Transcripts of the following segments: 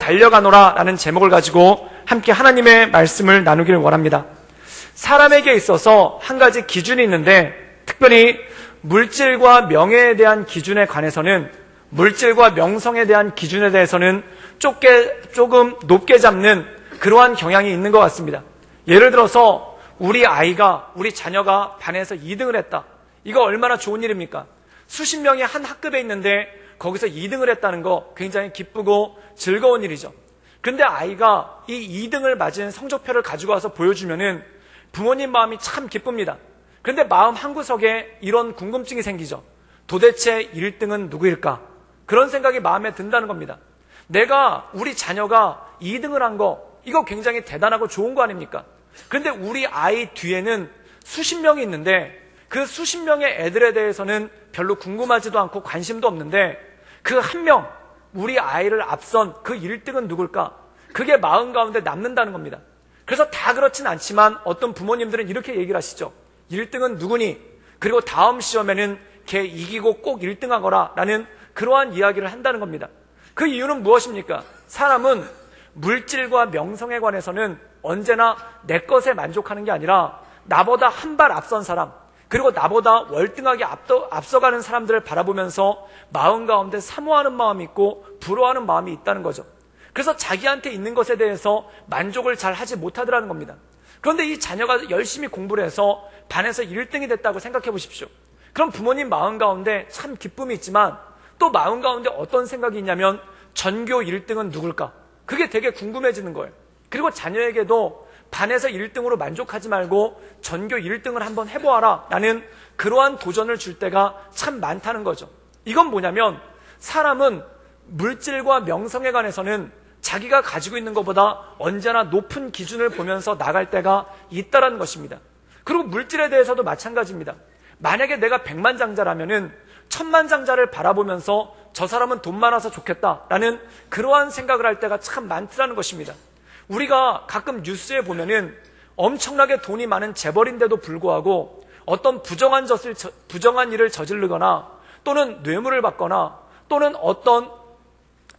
달려가노라 라는 제목을 가지고 함께 하나님의 말씀을 나누기를 원합니다. 사람에게 있어서 한 가지 기준이 있는데, 특별히 물질과 명예에 대한 기준에 관해서는, 물질과 명성에 대한 기준에 대해서는 조금 높게 잡는 그러한 경향이 있는 것 같습니다. 예를 들어서 우리 아이가, 우리 자녀가 반에서 2등을 했다. 이거 얼마나 좋은 일입니까? 수십 명이 한 학급에 있는데 거기서 2등을 했다는 거 굉장히 기쁘고 즐거운 일이죠. 근데 아이가 이 2등을 맞은 성적표를 가지고 와서 보여주면은 부모님 마음이 참 기쁩니다. 근데 마음 한구석에 이런 궁금증이 생기죠. 도대체 1등은 누구일까? 그런 생각이 마음에 든다는 겁니다. 우리 자녀가 2등을 한 거, 이거 굉장히 대단하고 좋은 거 아닙니까? 근데 우리 아이 뒤에는 수십 명이 있는데 그 수십 명의 애들에 대해서는 별로 궁금하지도 않고 관심도 없는데 그 한 명, 우리 아이를 앞선 그 1등은 누굴까? 그게 마음 가운데 남는다는 겁니다. 그래서 다 그렇진 않지만 어떤 부모님들은 이렇게 얘기를 하시죠. 1등은 누구니? 그리고 다음 시험에는 걔 이기고 꼭 1등 하거라 라는 그러한 이야기를 한다는 겁니다. 그 이유는 무엇입니까? 사람은 물질과 명성에 관해서는 언제나 내 것에 만족하는 게 아니라 나보다 한 발 앞선 사람, 그리고 나보다 월등하게 앞서가는 사람들을 바라보면서 마음 가운데 사모하는 마음이 있고 부러워하는 마음이 있다는 거죠. 그래서 자기한테 있는 것에 대해서 만족을 잘 하지 못하더라는 겁니다. 그런데 이 자녀가 열심히 공부를 해서 반에서 1등이 됐다고 생각해 보십시오. 그럼 부모님 마음 가운데 참 기쁨이 있지만 또 마음 가운데 어떤 생각이 있냐면 전교 1등은 누굴까? 그게 되게 궁금해지는 거예요. 그리고 자녀에게도 반에서 1등으로 만족하지 말고 전교 1등을 한번 해보아라 라는 그러한 도전을 줄 때가 참 많다는 거죠. 이건 뭐냐면 사람은 물질과 명성에 관해서는 자기가 가지고 있는 것보다 언제나 높은 기준을 보면서 나갈 때가 있다는 것입니다. 그리고 물질에 대해서도 마찬가지입니다. 만약에 내가 백만장자라면은 천만장자를 바라보면서 저 사람은 돈 많아서 좋겠다라는 그러한 생각을 할 때가 참 많더라는 것입니다. 우리가 가끔 뉴스에 보면은 엄청나게 돈이 많은 재벌인데도 불구하고 어떤 부정한 일을 저지르거나 또는 뇌물을 받거나 또는 어떤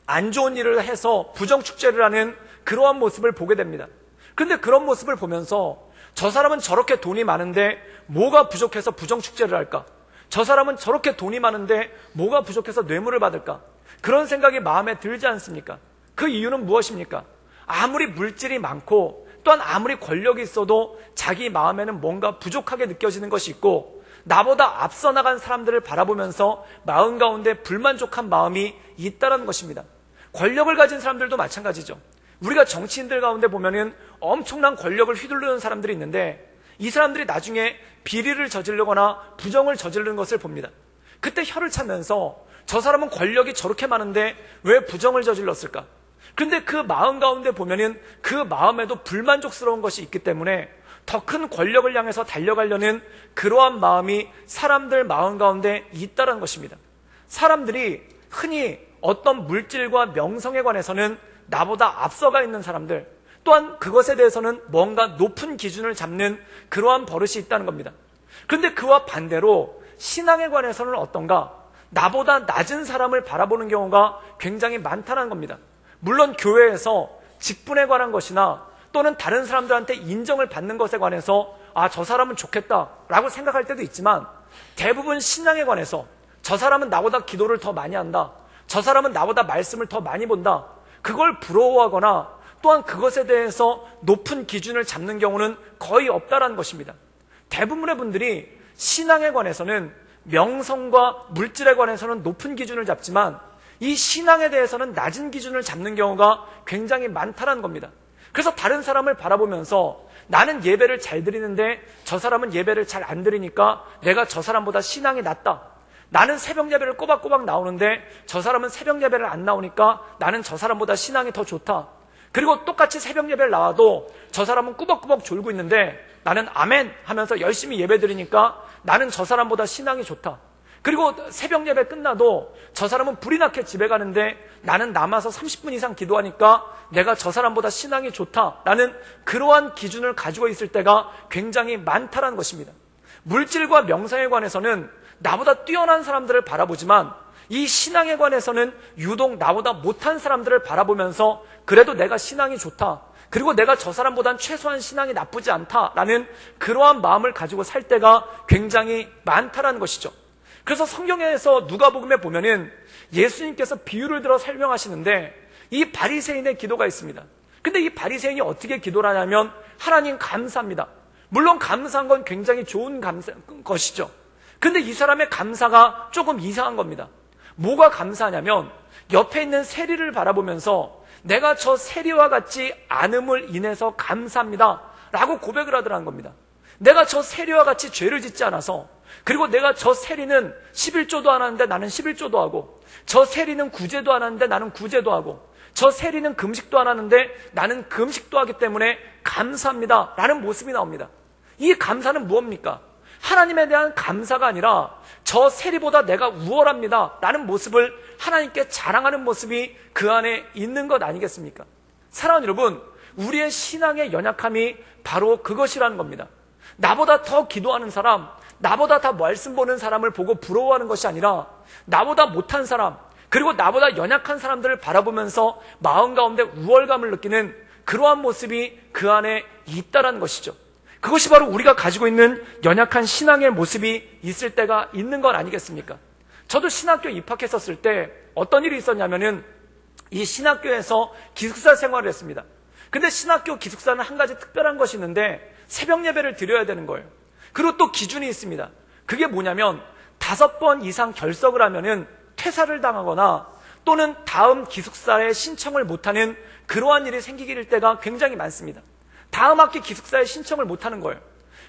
안 좋은 일을 해서 부정축제를 하는 그러한 모습을 보게 됩니다. 근데 그런 모습을 보면서 저 사람은 저렇게 돈이 많은데 뭐가 부족해서 부정축제를 할까? 저 사람은 저렇게 돈이 많은데 뭐가 부족해서 뇌물을 받을까? 그런 생각이 마음에 들지 않습니까? 그 이유는 무엇입니까? 아무리 물질이 많고 또한 아무리 권력이 있어도 자기 마음에는 뭔가 부족하게 느껴지는 것이 있고 나보다 앞서 나간 사람들을 바라보면서 마음 가운데 불만족한 마음이 있다는 것입니다. 권력을 가진 사람들도 마찬가지죠. 우리가 정치인들 가운데 보면은 엄청난 권력을 휘두르는 사람들이 있는데 이 사람들이 나중에 비리를 저지르거나 부정을 저지르는 것을 봅니다. 그때 혀를 차면서 저 사람은 권력이 저렇게 많은데 왜 부정을 저질렀을까? 근데 그 마음 가운데 보면은 그 마음에도 불만족스러운 것이 있기 때문에 더 큰 권력을 향해서 달려가려는 그러한 마음이 사람들 마음 가운데 있다는 것입니다. 사람들이 흔히 어떤 물질과 명성에 관해서는 나보다 앞서가 있는 사람들, 또한 그것에 대해서는 뭔가 높은 기준을 잡는 그러한 버릇이 있다는 겁니다. 그런데 그와 반대로 신앙에 관해서는 어떤가? 나보다 낮은 사람을 바라보는 경우가 굉장히 많다는 겁니다. 물론 교회에서 직분에 관한 것이나 또는 다른 사람들한테 인정을 받는 것에 관해서 저 사람은 좋겠다라고 생각할 때도 있지만 대부분 신앙에 관해서 저 사람은 나보다 기도를 더 많이 한다, 저 사람은 나보다 말씀을 더 많이 본다, 그걸 부러워하거나 또한 그것에 대해서 높은 기준을 잡는 경우는 거의 없다라는 것입니다. 대부분의 분들이 신앙에 관해서는 명성과 물질에 관해서는 높은 기준을 잡지만 이 신앙에 대해서는 낮은 기준을 잡는 경우가 굉장히 많다는 겁니다. 그래서 다른 사람을 바라보면서 나는 예배를 잘 드리는데 저 사람은 예배를 잘 안 드리니까 내가 저 사람보다 신앙이 낮다. 나는 새벽 예배를 꼬박꼬박 나오는데 저 사람은 새벽 예배를 안 나오니까 나는 저 사람보다 신앙이 더 좋다. 그리고 똑같이 새벽 예배를 나와도 저 사람은 꾸벅꾸벅 졸고 있는데 나는 아멘 하면서 열심히 예배 드리니까 나는 저 사람보다 신앙이 좋다. 그리고 새벽 예배 끝나도 저 사람은 불이 나게 집에 가는데 나는 남아서 30분 이상 기도하니까 내가 저 사람보다 신앙이 좋다라는 그러한 기준을 가지고 있을 때가 굉장히 많다는 것입니다. 물질과 명성에 관해서는 나보다 뛰어난 사람들을 바라보지만 이 신앙에 관해서는 유독 나보다 못한 사람들을 바라보면서 그래도 내가 신앙이 좋다, 그리고 내가 저 사람보단 최소한 신앙이 나쁘지 않다라는 그러한 마음을 가지고 살 때가 굉장히 많다라는 것이죠. 그래서 성경에서 누가복음에 보면은 예수님께서 비유를 들어 설명하시는데 이 바리새인의 기도가 있습니다. 근데 이 바리새인이 어떻게 기도를 하냐면 하나님 감사합니다. 물론 감사한 건 굉장히 좋은 것이죠. 근데 이 사람의 감사가 조금 이상한 겁니다. 뭐가 감사하냐면 옆에 있는 세리를 바라보면서 내가 저 세리와 같지 않음을 인해서 감사합니다 라고 고백을 하더라는 겁니다. 내가 저 세리와 같이 죄를 짓지 않아서, 그리고 내가 저 세리는 11조도 안 하는데 나는 11조도 하고, 저 세리는 구제도 안 하는데 나는 구제도 하고, 저 세리는 금식도 안 하는데 나는 금식도 하기 때문에 감사합니다 라는 모습이 나옵니다. 이 감사는 무엇입니까? 하나님에 대한 감사가 아니라 저 세리보다 내가 우월합니다 라는 모습을 하나님께 자랑하는 모습이 그 안에 있는 것 아니겠습니까? 사랑하는 여러분, 우리의 신앙의 연약함이 바로 그것이라는 겁니다. 나보다 더 기도하는 사람, 나보다 더 말씀 보는 사람을 보고 부러워하는 것이 아니라 나보다 못한 사람, 그리고 나보다 연약한 사람들을 바라보면서 마음 가운데 우월감을 느끼는 그러한 모습이 그 안에 있다는 것이죠. 그것이 바로 우리가 가지고 있는 연약한 신앙의 모습이 있을 때가 있는 것 아니겠습니까? 저도 신학교 입학했었을 때 어떤 일이 있었냐면은 이 신학교에서 기숙사 생활을 했습니다. 근데 신학교 기숙사는 한 가지 특별한 것이 있는데 새벽 예배를 드려야 되는 거예요. 그리고 또 기준이 있습니다. 그게 뭐냐면 5번 이상 결석을 하면은 퇴사를 당하거나 또는 다음 기숙사에 신청을 못하는 그러한 일이 생기길 때가 굉장히 많습니다. 다음 학기 기숙사에 신청을 못하는 거예요.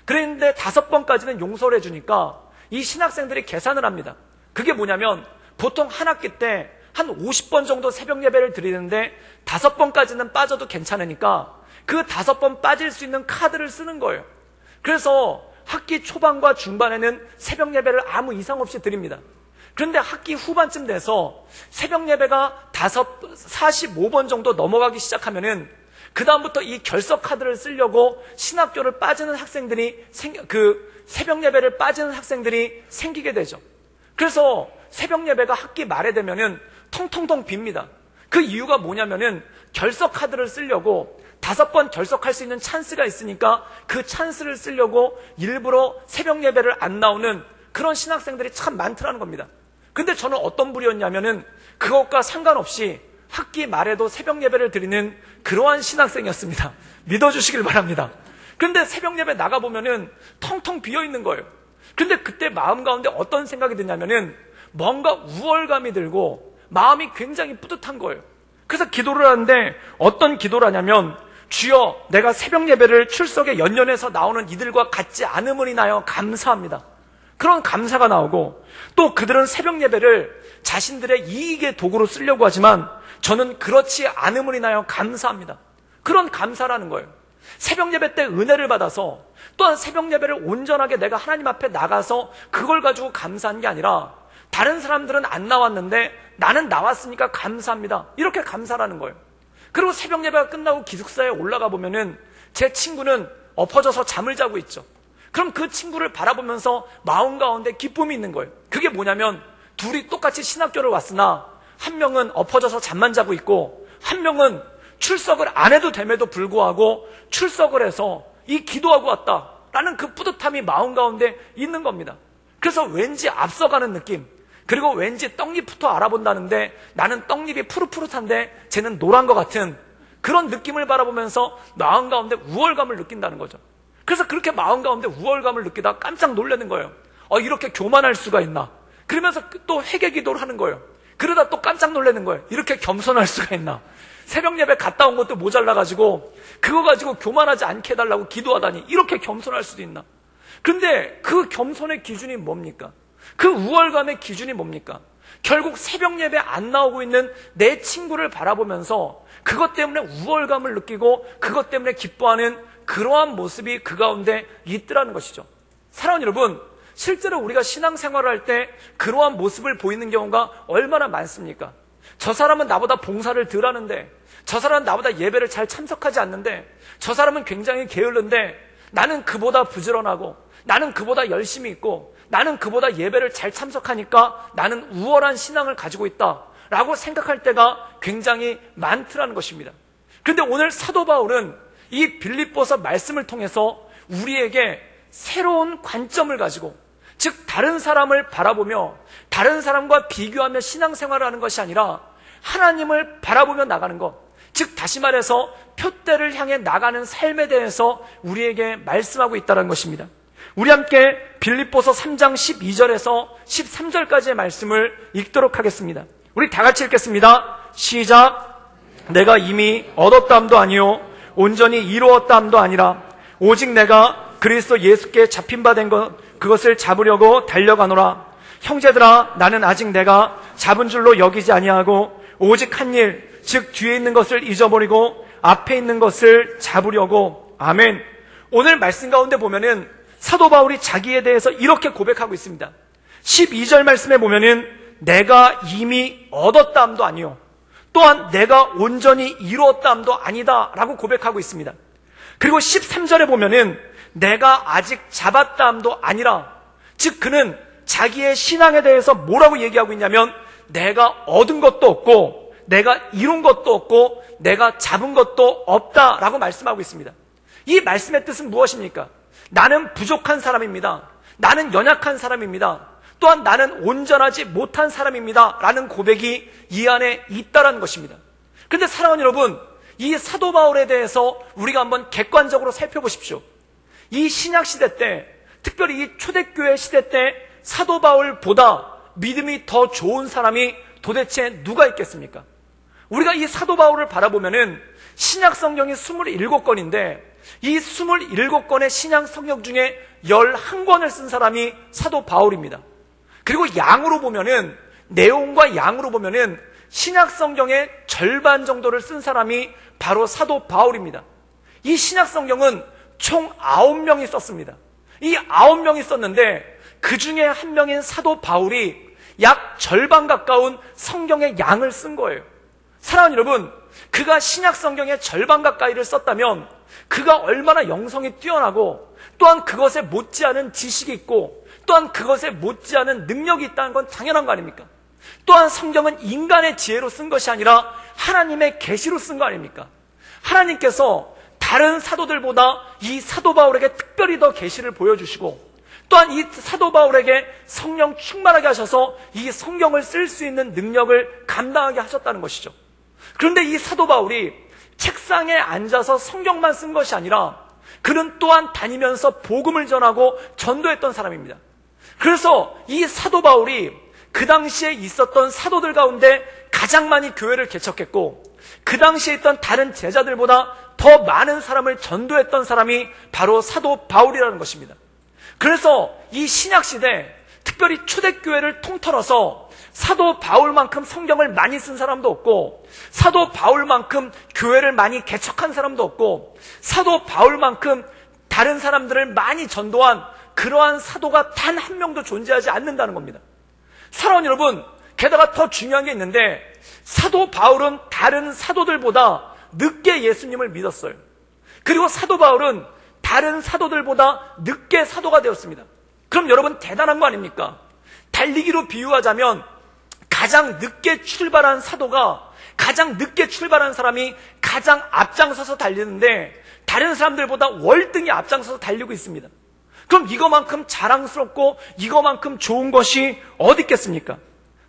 그런데 5번까지는 용서를 해주니까 이 신학생들이 계산을 합니다. 그게 뭐냐면 보통 한 학기 때 한 50번 정도 새벽 예배를 드리는데 5번까지는 빠져도 괜찮으니까 그 5번 빠질 수 있는 카드를 쓰는 거예요. 그래서 학기 초반과 중반에는 새벽 예배를 아무 이상 없이 드립니다. 그런데 학기 후반쯤 돼서 새벽 예배가 45번 정도 넘어가기 시작하면은 그 다음부터 이 결석 카드를 쓰려고 신학교를 빠지는 학생들이 새벽 예배를 빠지는 학생들이 생기게 되죠. 그래서 새벽 예배가 학기 말에 되면은 텅텅텅 빕니다. 그 이유가 뭐냐면은 결석 카드를 쓰려고 5번 결석할 수 있는 찬스가 있으니까 그 찬스를 쓰려고 일부러 새벽 예배를 안 나오는 그런 신학생들이 참 많더라는 겁니다. 근데 저는 어떤 부류였냐면은 그것과 상관없이 학기 말에도 새벽 예배를 드리는 그러한 신학생이었습니다. 믿어주시길 바랍니다. 근데 새벽 예배 나가보면은 텅텅 비어있는 거예요. 근데 그때 마음 가운데 어떤 생각이 드냐면은 뭔가 우월감이 들고 마음이 굉장히 뿌듯한 거예요. 그래서 기도를 하는데 어떤 기도를 하냐면 주여, 내가 새벽 예배를 출석에 연연해서 나오는 이들과 같지 않음을 인하여 감사합니다. 그런 감사가 나오고, 또 그들은 새벽 예배를 자신들의 이익의 도구로 쓰려고 하지만 저는 그렇지 않음을 인하여 감사합니다. 그런 감사라는 거예요. 새벽 예배 때 은혜를 받아서, 또한 새벽 예배를 온전하게 내가 하나님 앞에 나가서 그걸 가지고 감사한 게 아니라 다른 사람들은 안 나왔는데 나는 나왔으니까 감사합니다, 이렇게 감사라는 거예요. 그리고 새벽 예배가 끝나고 기숙사에 올라가 보면은 제 친구는 엎어져서 잠을 자고 있죠. 그럼 그 친구를 바라보면서 마음 가운데 기쁨이 있는 거예요. 그게 뭐냐면 둘이 똑같이 신학교를 왔으나 한 명은 엎어져서 잠만 자고 있고 한 명은 출석을 안 해도 됨에도 불구하고 출석을 해서 이 기도하고 왔다라는 그 뿌듯함이 마음 가운데 있는 겁니다. 그래서 왠지 앞서가는 느낌, 그리고 왠지 떡잎부터 알아본다는데 나는 떡잎이 푸릇푸릇한데 쟤는 노란 것 같은 그런 느낌을 바라보면서 마음 가운데 우월감을 느낀다는 거죠. 그래서 그렇게 마음 가운데 우월감을 느끼다 깜짝 놀라는 거예요. 이렇게 교만할 수가 있나. 그러면서 또 회개 기도를 하는 거예요. 그러다 또 깜짝 놀라는 거예요. 이렇게 겸손할 수가 있나. 새벽 예배 갔다 온 것도 모자라가지고 그거 가지고 교만하지 않게 해달라고 기도하다니 이렇게 겸손할 수도 있나. 근데 그 겸손의 기준이 뭡니까? 그 우월감의 기준이 뭡니까? 결국 새벽 예배 안 나오고 있는 내 친구를 바라보면서 그것 때문에 우월감을 느끼고 그것 때문에 기뻐하는 그러한 모습이 그 가운데 있더라는 것이죠. 사랑하는 여러분, 실제로 우리가 신앙생활을 할 때 그러한 모습을 보이는 경우가 얼마나 많습니까? 저 사람은 나보다 봉사를 덜 하는데, 저 사람은 나보다 예배를 잘 참석하지 않는데, 저 사람은 굉장히 게을른데 나는 그보다 부지런하고 나는 그보다 열심히 있고 나는 그보다 예배를 잘 참석하니까 나는 우월한 신앙을 가지고 있다 라고 생각할 때가 굉장히 많더라는 것입니다. 그런데 오늘 사도 바울은 이 빌립보서 말씀을 통해서 우리에게 새로운 관점을 가지고, 즉 다른 사람을 바라보며 다른 사람과 비교하며 신앙생활을 하는 것이 아니라 하나님을 바라보며 나가는 것, 즉 다시 말해서 표대를 향해 나가는 삶에 대해서 우리에게 말씀하고 있다는 것입니다. 우리 함께 빌립보서 3장 12절에서 13절까지의 말씀을 읽도록 하겠습니다. 우리 다 같이 읽겠습니다. 시작. 내가 이미 얻었다함도 아니요 온전히 이루었다함도 아니라 오직 내가 그리스도 예수께 잡힌 바 된 것 그것을 잡으려고 달려가노라. 형제들아, 나는 아직 내가 잡은 줄로 여기지 아니하고 오직 한 일, 즉 뒤에 있는 것을 잊어버리고 앞에 있는 것을 잡으려고. 아멘. 오늘 말씀 가운데 보면은 사도 바울이 자기에 대해서 이렇게 고백하고 있습니다. 12절 말씀에 보면은 내가 이미 얻었다함도 아니요 또한 내가 온전히 이루었다함도 아니다 라고 고백하고 있습니다. 그리고 13절에 보면은 내가 아직 잡았다함도 아니라, 즉 그는 자기의 신앙에 대해서 뭐라고 얘기하고 있냐면 내가 얻은 것도 없고 내가 이룬 것도 없고 내가 잡은 것도 없다라고 말씀하고 있습니다. 이 말씀의 뜻은 무엇입니까? 나는 부족한 사람입니다. 나는 연약한 사람입니다. 또한 나는 온전하지 못한 사람입니다 라는 고백이 이 안에 있다라는 것입니다. 그런데 사랑하는 여러분, 이 사도 바울에 대해서 우리가 한번 객관적으로 살펴보십시오. 이 신약시대 때, 특별히 이 초대교회 시대 때 사도 바울보다 믿음이 더 좋은 사람이 도대체 누가 있겠습니까? 우리가 이 사도 바울을 바라보면은 신약 성경이 27권인데 이 27권의 신약 성경 중에 11권을 쓴 사람이 사도 바울입니다. 그리고 양으로 보면은, 내용과 양으로 보면은 신약 성경의 절반 정도를 쓴 사람이 바로 사도 바울입니다. 이 신약 성경은 총 9명이 썼습니다. 이 9명이 썼는데 그 중에 한 명인 사도 바울이 약 절반 가까운 성경의 양을 쓴 거예요. 사랑하는 여러분, 그가 신약 성경의 절반 가까이를 썼다면 그가 얼마나 영성이 뛰어나고 또한 그것에 못지않은 지식이 있고 또한 그것에 못지않은 능력이 있다는 건 당연한 거 아닙니까? 또한 성경은 인간의 지혜로 쓴 것이 아니라 하나님의 계시로 쓴 거 아닙니까? 하나님께서 다른 사도들보다 이 사도 바울에게 특별히 더 계시를 보여주시고 또한 이 사도 바울에게 성령 충만하게 하셔서 이 성경을 쓸 수 있는 능력을 감당하게 하셨다는 것이죠. 그런데 이 사도 바울이 책상에 앉아서 성경만 쓴 것이 아니라 그는 또한 다니면서 복음을 전하고 전도했던 사람입니다. 그래서 이 사도 바울이 그 당시에 있었던 사도들 가운데 가장 많이 교회를 개척했고 그 당시에 있던 다른 제자들보다 더 많은 사람을 전도했던 사람이 바로 사도 바울이라는 것입니다. 그래서 이 신약시대, 특별히 초대교회를 통틀어서 사도 바울만큼 성경을 많이 쓴 사람도 없고 사도 바울만큼 교회를 많이 개척한 사람도 없고 사도 바울만큼 다른 사람들을 많이 전도한 그러한 사도가 단 한 명도 존재하지 않는다는 겁니다. 사랑하는 여러분, 게다가 더 중요한 게 있는데 사도 바울은 다른 사도들보다 늦게 예수님을 믿었어요. 그리고 사도 바울은 다른 사도들보다 늦게 사도가 되었습니다. 그럼 여러분 대단한 거 아닙니까? 달리기로 비유하자면 가장 늦게 출발한 사도가 가장 늦게 출발한 사람이 가장 앞장서서 달리는데 다른 사람들보다 월등히 앞장서서 달리고 있습니다. 그럼 이거만큼 자랑스럽고 이거만큼 좋은 것이 어디 있겠습니까?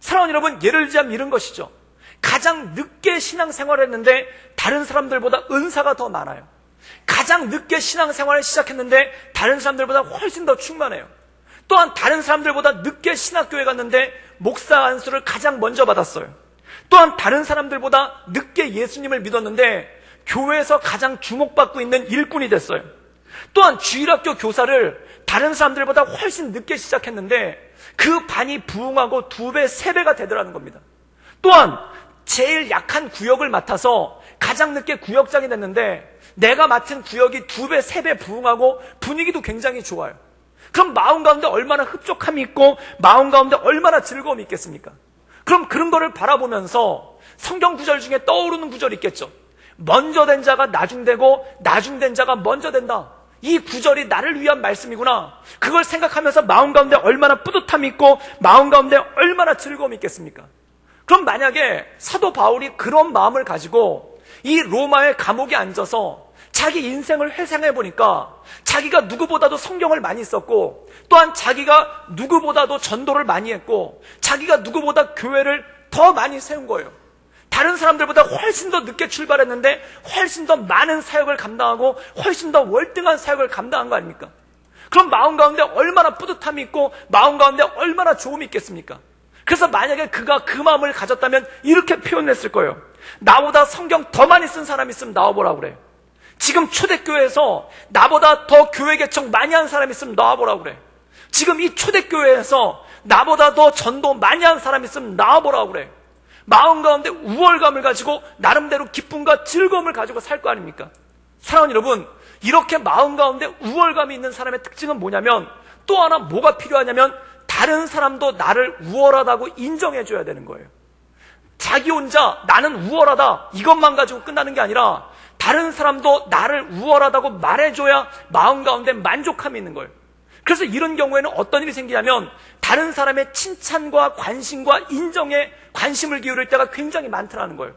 사랑하는 여러분, 예를 들자면 이런 것이죠. 가장 늦게 신앙생활을 했는데 다른 사람들보다 은사가 더 많아요. 가장 늦게 신앙생활을 시작했는데 다른 사람들보다 훨씬 더 충만해요. 또한 다른 사람들보다 늦게 신학교에 갔는데 목사 안수를 가장 먼저 받았어요. 또한 다른 사람들보다 늦게 예수님을 믿었는데 교회에서 가장 주목받고 있는 일꾼이 됐어요. 또한 주일학교 교사를 다른 사람들보다 훨씬 늦게 시작했는데 그 반이 부흥하고 2배, 3배가 되더라는 겁니다. 또한 제일 약한 구역을 맡아서 가장 늦게 구역장이 됐는데 내가 맡은 구역이 2배, 3배 부흥하고 분위기도 굉장히 좋아요. 그럼 마음 가운데 얼마나 흡족함이 있고 마음 가운데 얼마나 즐거움이 있겠습니까? 그럼 그런 거를 바라보면서 성경 구절 중에 떠오르는 구절이 있겠죠. 먼저 된 자가 나중되고 나중된 자가 먼저 된다. 이 구절이 나를 위한 말씀이구나. 그걸 생각하면서 마음 가운데 얼마나 뿌듯함이 있고 마음 가운데 얼마나 즐거움이 있겠습니까? 그럼 만약에 사도 바울이 그런 마음을 가지고 이 로마의 감옥에 앉아서 자기 인생을 회상해 보니까 자기가 누구보다도 성경을 많이 썼고 또한 자기가 누구보다도 전도를 많이 했고 자기가 누구보다 교회를 더 많이 세운 거예요. 다른 사람들보다 훨씬 더 늦게 출발했는데 훨씬 더 많은 사역을 감당하고 훨씬 더 월등한 사역을 감당한 거 아닙니까? 그럼 마음 가운데 얼마나 뿌듯함이 있고 마음 가운데 얼마나 좋음이 있겠습니까? 그래서 만약에 그가 그 마음을 가졌다면 이렇게 표현했을 거예요. 나보다 성경 더 많이 쓴 사람이 있으면 나와보라고 그래. 지금 초대교회에서 나보다 더 교회 개척 많이 한 사람이 있으면 나와보라고 그래. 지금 이 초대교회에서 나보다 더 전도 많이 한 사람이 있으면 나와보라고 그래. 마음 가운데 우월감을 가지고 나름대로 기쁨과 즐거움을 가지고 살 거 아닙니까? 사랑하는 여러분, 이렇게 마음 가운데 우월감이 있는 사람의 특징은 뭐냐면 또 하나 뭐가 필요하냐면 다른 사람도 나를 우월하다고 인정해줘야 되는 거예요. 자기 혼자 나는 우월하다 이것만 가지고 끝나는 게 아니라 다른 사람도 나를 우월하다고 말해줘야 마음 가운데 만족함이 있는 거예요. 그래서 이런 경우에는 어떤 일이 생기냐면 다른 사람의 칭찬과 관심과 인정에 관심을 기울일 때가 굉장히 많더라는 거예요.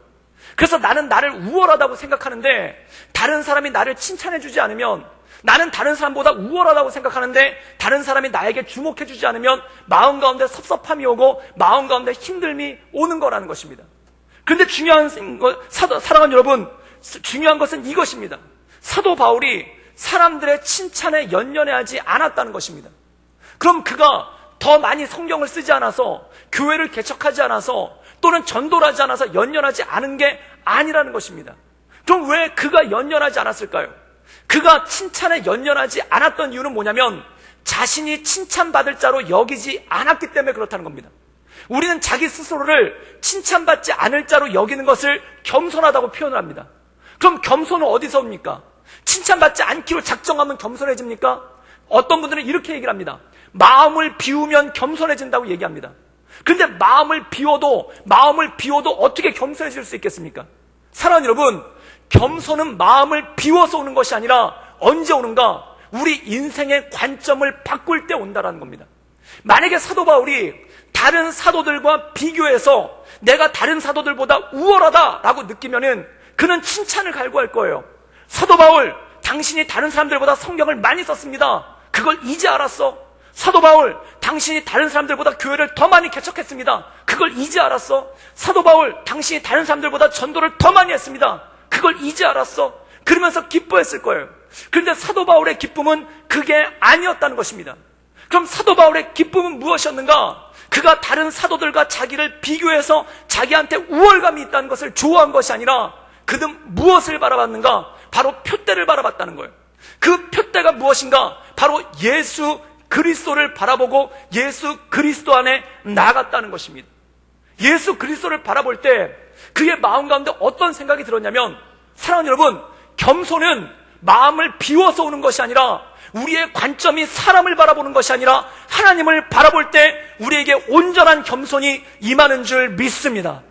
그래서 나는 나를 우월하다고 생각하는데 다른 사람이 나를 칭찬해주지 않으면, 나는 다른 사람보다 우월하다고 생각하는데 다른 사람이 나에게 주목해주지 않으면 마음 가운데 섭섭함이 오고 마음 가운데 힘듦이 오는 거라는 것입니다. 그런데 사랑하는 여러분, 중요한 것은 이것입니다. 사도 바울이 사람들의 칭찬에 연연해하지 않았다는 것입니다. 그럼 그가 더 많이 성경을 쓰지 않아서, 교회를 개척하지 않아서, 또는 전도를 하지 않아서 연연하지 않은 게 아니라는 것입니다. 그럼 왜 그가 연연하지 않았을까요? 그가 칭찬에 연연하지 않았던 이유는 뭐냐면 자신이 칭찬받을 자로 여기지 않았기 때문에 그렇다는 겁니다. 우리는 자기 스스로를 칭찬받지 않을 자로 여기는 것을 겸손하다고 표현을 합니다. 그럼 겸손은 어디서 옵니까? 칭찬받지 않기로 작정하면 겸손해집니까? 어떤 분들은 이렇게 얘기를 합니다. 마음을 비우면 겸손해진다고 얘기합니다. 그런데 마음을 비워도 어떻게 겸손해질 수 있겠습니까? 사랑하는 여러분, 겸손은 마음을 비워서 오는 것이 아니라 언제 오는가? 우리 인생의 관점을 바꿀 때 온다라는 겁니다. 만약에 사도 바울이 다른 사도들과 비교해서 내가 다른 사도들보다 우월하다라고 느끼면은 그는 칭찬을 갈구할 거예요. 사도 바울, 당신이 다른 사람들보다 성경을 많이 썼습니다. 그걸 이제 알았어? 사도 바울, 당신이 다른 사람들보다 교회를 더 많이 개척했습니다. 그걸 이제 알았어? 사도 바울, 당신이 다른 사람들보다 전도를 더 많이 했습니다. 그걸 이제 알았어? 그러면서 기뻐했을 거예요. 그런데 사도 바울의 기쁨은 그게 아니었다는 것입니다. 그럼 사도 바울의 기쁨은 무엇이었는가? 그가 다른 사도들과 자기를 비교해서 자기한테 우월감이 있다는 것을 좋아한 것이 아니라 그는 무엇을 바라봤는가? 바로 표대를 바라봤다는 거예요. 그 표대가 무엇인가? 바로 예수 그리스도를 바라보고 예수 그리스도 안에 나아갔다는 것입니다. 예수 그리스도를 바라볼 때 그의 마음 가운데 어떤 생각이 들었냐면, 사랑하는 여러분, 겸손은 마음을 비워서 오는 것이 아니라 우리의 관점이 사람을 바라보는 것이 아니라 하나님을 바라볼 때 우리에게 온전한 겸손이 임하는 줄 믿습니다.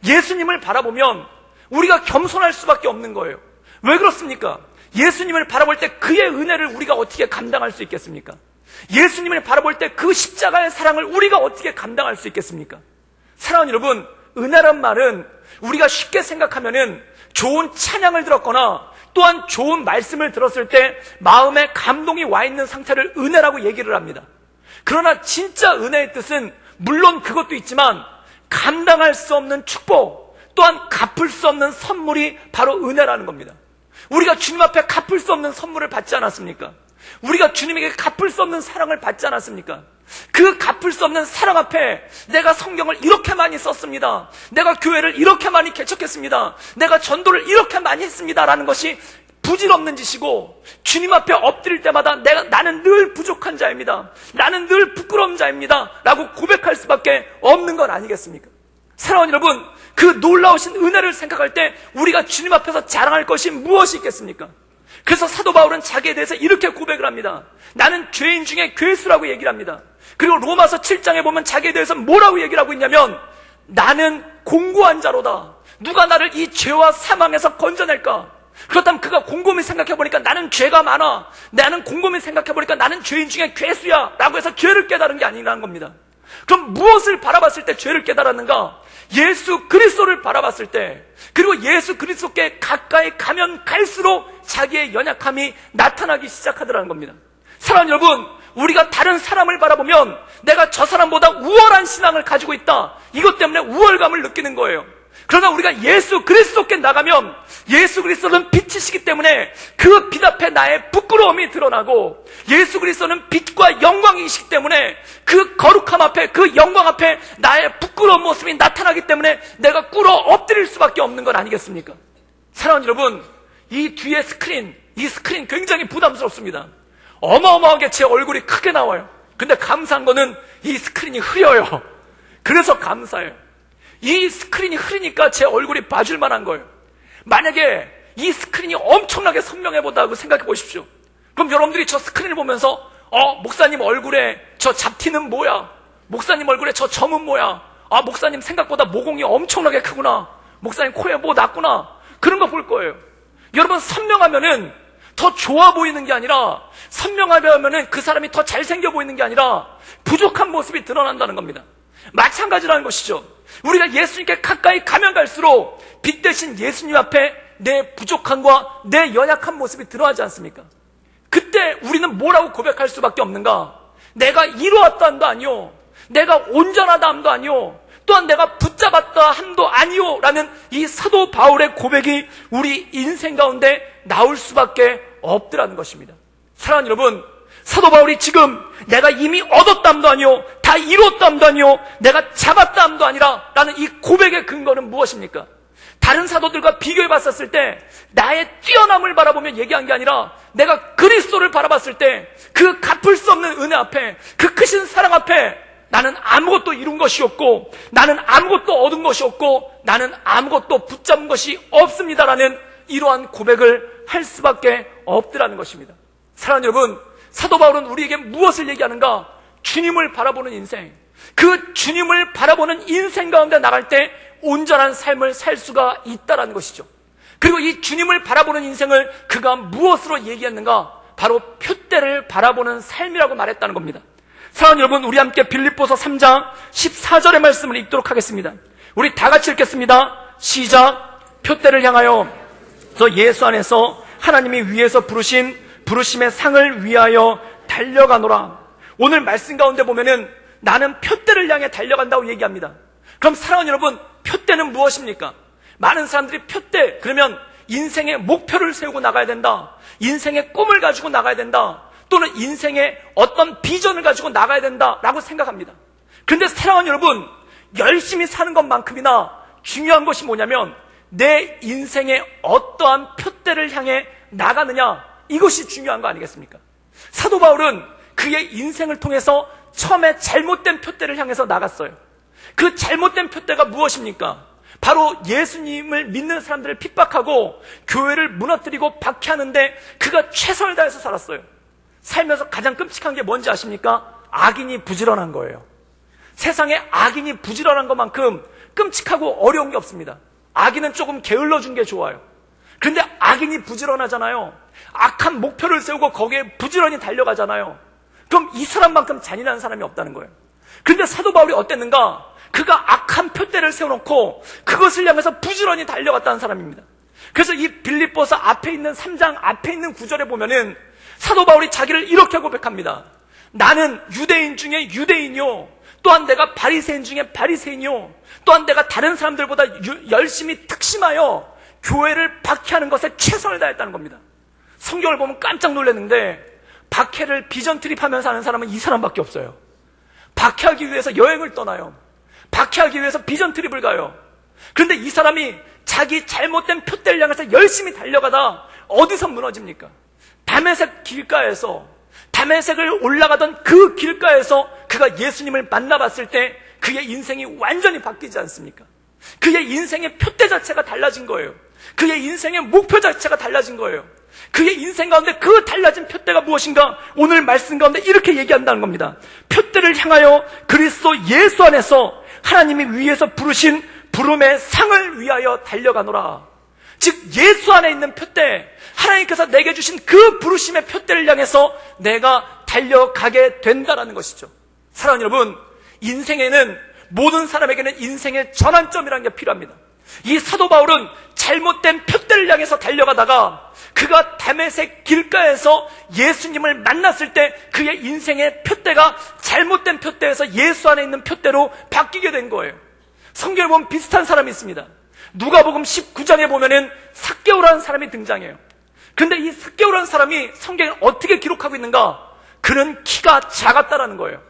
예수님을 바라보면 우리가 겸손할 수밖에 없는 거예요. 왜 그렇습니까? 예수님을 바라볼 때 그의 은혜를 우리가 어떻게 감당할 수 있겠습니까? 예수님을 바라볼 때 그 십자가의 사랑을 우리가 어떻게 감당할 수 있겠습니까? 사랑하는 여러분, 은혜란 말은 우리가 쉽게 생각하면은 좋은 찬양을 들었거나 또한 좋은 말씀을 들었을 때 마음에 감동이 와 있는 상태를 은혜라고 얘기를 합니다. 그러나 진짜 은혜의 뜻은 물론 그것도 있지만 감당할 수 없는 축복, 또한 갚을 수 없는 선물이 바로 은혜라는 겁니다. 우리가 주님 앞에 갚을 수 없는 선물을 받지 않았습니까? 우리가 주님에게 갚을 수 없는 사랑을 받지 않았습니까? 그 갚을 수 없는 사랑 앞에 내가 성경을 이렇게 많이 썼습니다, 내가 교회를 이렇게 많이 개척했습니다, 내가 전도를 이렇게 많이 했습니다 라는 것이 부질없는 짓이고, 주님 앞에 엎드릴 때마다 나는 늘 부족한 자입니다, 나는 늘 부끄러운 자입니다 라고 고백할 수밖에 없는 건 아니겠습니까? 사랑하는 여러분, 그 놀라우신 은혜를 생각할 때 우리가 주님 앞에서 자랑할 것이 무엇이 있겠습니까? 그래서 사도 바울은 자기에 대해서 이렇게 고백을 합니다. 나는 죄인 중에 괴수라고 얘기를 합니다. 그리고 로마서 7장에 보면 자기에 대해서 뭐라고 얘기를 하고 있냐면, 나는 공고한 자로다. 누가 나를 이 죄와 사망에서 건져낼까? 그렇다면 그가 곰곰이 생각해보니까 나는 죄가 많아, 나는 곰곰이 생각해보니까 나는 죄인 중에 괴수야 라고 해서 죄를 깨달은 게 아니라는 겁니다. 그럼 무엇을 바라봤을 때 죄를 깨달았는가? 예수 그리스도를 바라봤을 때, 그리고 예수 그리스도께 가까이 가면 갈수록 자기의 연약함이 나타나기 시작하더라는 겁니다. 사랑하는 여러분, 우리가 다른 사람을 바라보면 내가 저 사람보다 우월한 신앙을 가지고 있다, 이것 때문에 우월감을 느끼는 거예요. 그러나 우리가 예수 그리스도께 나가면 예수 그리스도는 빛이시기 때문에 그 빛 앞에 나의 부끄러움이 드러나고, 예수 그리스도는 빛과 영광이시기 때문에 그 거룩함 앞에, 그 영광 앞에 나의 부끄러운 모습이 나타나기 때문에 내가 꿇어 엎드릴 수밖에 없는 것 아니겠습니까? 사랑하는 여러분, 이 뒤에 스크린, 이 스크린 굉장히 부담스럽습니다. 어마어마하게 제 얼굴이 크게 나와요. 근데 감사한 거는 이 스크린이 흐려요. 그래서 감사해요. 이 스크린이 흐리니까 제 얼굴이 봐줄 만한 거예요. 만약에 이 스크린이 엄청나게 선명해 보다고 생각해 보십시오. 그럼 여러분들이 저 스크린을 보면서 목사님 얼굴에 저 잡티는 뭐야? 목사님 얼굴에 저 점은 뭐야? 목사님 생각보다 모공이 엄청나게 크구나. 목사님 코에 뭐 났구나. 그런 거 볼 거예요. 여러분, 선명하면은 더 좋아 보이는 게 아니라, 선명하면은 그 사람이 더 잘생겨 보이는 게 아니라 부족한 모습이 드러난다는 겁니다. 마찬가지라는 것이죠. 우리가 예수님께 가까이 가면 갈수록 빛 대신 예수님 앞에 내 부족함과 내 연약한 모습이 드러나지 않습니까? 그때 우리는 뭐라고 고백할 수밖에 없는가? 내가 이루었다 함도 아니요, 내가 온전하다 함도 아니요, 또한 내가 붙잡았다 함도 아니요 라는 이 사도 바울의 고백이 우리 인생 가운데 나올 수밖에 없더라는 것입니다. 사랑하는 여러분, 사도 바울이 지금 내가 이미 얻었다 함도 아니요, 다 이뤘다 함도 아니요, 내가 잡았다 함도 아니라 라는 이 고백의 근거는 무엇입니까? 다른 사도들과 비교해 봤었을 때 나의 뛰어남을 바라보며 얘기한 게 아니라, 내가 그리스도를 바라봤을 때 그 갚을 수 없는 은혜 앞에, 그 크신 사랑 앞에 나는 아무것도 이룬 것이 없고, 나는 아무것도 얻은 것이 없고, 나는 아무것도 붙잡은 것이 없습니다라는 이러한 고백을 할 수밖에 없더라는 것입니다. 사랑하는 여러분, 사도 바울은 우리에게 무엇을 얘기하는가? 주님을 바라보는 인생, 그 주님을 바라보는 인생 가운데 나갈 때 온전한 삶을 살 수가 있다는 것이죠. 그리고 이 주님을 바라보는 인생을 그가 무엇으로 얘기했는가? 바로 표대를 바라보는 삶이라고 말했다는 겁니다. 사랑하는 여러분, 우리 함께 빌립보서 3장 14절의 말씀을 읽도록 하겠습니다. 우리 다 같이 읽겠습니다. 시작. 표대를 향하여 저 예수 안에서 하나님이 위에서 부르신 부르심의 상을 위하여 달려가노라. 오늘 말씀 가운데 보면은 나는 표대를 향해 달려간다고 얘기합니다. 그럼 사랑하는 여러분, 표대는 무엇입니까? 많은 사람들이 표대, 그러면 인생의 목표를 세우고 나가야 된다, 인생의 꿈을 가지고 나가야 된다, 또는 인생의 어떤 비전을 가지고 나가야 된다라고 생각합니다. 그런데 사랑하는 여러분, 열심히 사는 것만큼이나 중요한 것이 뭐냐면 내 인생의 어떠한 표대를 향해 나가느냐, 이것이 중요한 거 아니겠습니까? 사도 바울은 그의 인생을 통해서 처음에 잘못된 표대를 향해서 나갔어요. 그 잘못된 표대가 무엇입니까? 바로 예수님을 믿는 사람들을 핍박하고 교회를 무너뜨리고 박해하는데 그가 최선을 다해서 살았어요. 살면서 가장 끔찍한 게 뭔지 아십니까? 악인이 부지런한 거예요. 세상에 악인이 부지런한 것만큼 끔찍하고 어려운 게 없습니다. 악인은 조금 게을러준 게 좋아요. 그런데 악인이 부지런하잖아요. 악한 목표를 세우고 거기에 부지런히 달려가잖아요. 그럼 이 사람만큼 잔인한 사람이 없다는 거예요. 그런데 사도 바울이 어땠는가? 그가 악한 표대를 세워놓고 그것을 향해서 부지런히 달려갔다는 사람입니다. 그래서 이 빌립보서 앞에 있는 3장 앞에 있는 구절에 보면은 사도 바울이 자기를 이렇게 고백합니다. 나는 유대인 중에 유대인이요, 또한 내가 바리새인 중에 바리새인이요, 또한 내가 다른 사람들보다 열심히 특심하여 교회를 박해하는 것에 최선을 다했다는 겁니다. 성경을 보면 깜짝 놀랐는데 박해를 비전 트립하면서 하는 사람은 이 사람밖에 없어요. 박해하기 위해서 여행을 떠나요. 박해하기 위해서 비전 트립을 가요. 그런데 이 사람이 자기 잘못된 표대를 향해서 열심히 달려가다 어디서 무너집니까? 다메섹 길가에서, 다메섹을 올라가던 그 길가에서 그가 예수님을 만나봤을 때 그의 인생이 완전히 바뀌지 않습니까? 그의 인생의 표대 자체가 달라진 거예요. 그의 인생의 목표 자체가 달라진 거예요. 그의 인생 가운데 그 달라진 표대가 무엇인가? 오늘 말씀 가운데 이렇게 얘기한다는 겁니다. 표대를 향하여 그리스도 예수 안에서 하나님이 위에서 부르신 부름의 상을 위하여 달려가노라. 즉 예수 안에 있는 표대, 하나님께서 내게 주신 그 부르심의 표대를 향해서 내가 달려가게 된다라는 것이죠. 사랑하는 여러분, 인생에는, 모든 사람에게는 인생의 전환점이라는 게 필요합니다. 이 사도 바울은 잘못된 표대를 향해서 달려가다가 그가 다메섹 길가에서 예수님을 만났을 때 그의 인생의 표대가 잘못된 표대에서 예수 안에 있는 표대로 바뀌게 된 거예요. 성경에 보면 비슷한 사람이 있습니다. 누가복음 19장에 보면은 삭개오라는 사람이 등장해요. 근데 이 삭개오라는 사람이 성경에 어떻게 기록하고 있는가? 그는 키가 작았다라는 거예요.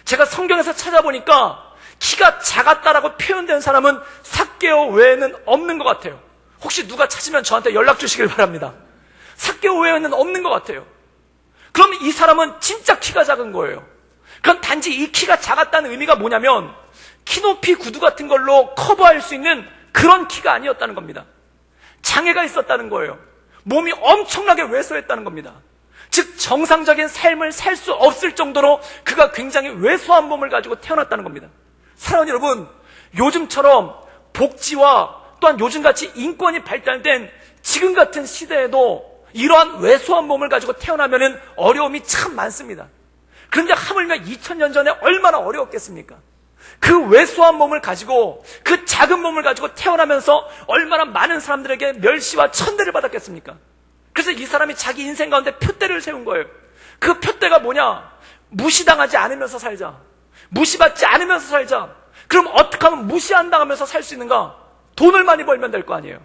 제가 성경에서 찾아보니까 키가 작았다라고 표현된 사람은 삭개오 외에는 없는 것 같아요. 혹시 누가 찾으면 저한테 연락 주시길 바랍니다. 삭개오 외에는 없는 것 같아요. 그럼 이 사람은 진짜 키가 작은 거예요. 그럼 단지 이 키가 작았다는 의미가 뭐냐면 키높이 구두 같은 걸로 커버할 수 있는 그런 키가 아니었다는 겁니다. 장애가 있었다는 거예요. 몸이 엄청나게 왜소했다는 겁니다. 즉 정상적인 삶을 살 수 없을 정도로 그가 굉장히 왜소한 몸을 가지고 태어났다는 겁니다. 사랑하는 여러분, 요즘처럼 복지와 또한 요즘같이 인권이 발달된 지금 같은 시대에도 이러한 왜소한 몸을 가지고 태어나면 어려움이 참 많습니다. 그런데 하물며 2000년 전에 얼마나 어려웠겠습니까? 그 왜소한 몸을 가지고, 그 작은 몸을 가지고 태어나면서 얼마나 많은 사람들에게 멸시와 천대를 받았겠습니까? 그래서 이 사람이 자기 인생 가운데 표대를 세운 거예요. 그 표대가 뭐냐? 무시당하지 않으면서 살자. 무시받지 않으면서 살자. 그럼 어떻게 하면 무시 안 당하면서 살 수 있는가? 돈을 많이 벌면 될 거 아니에요.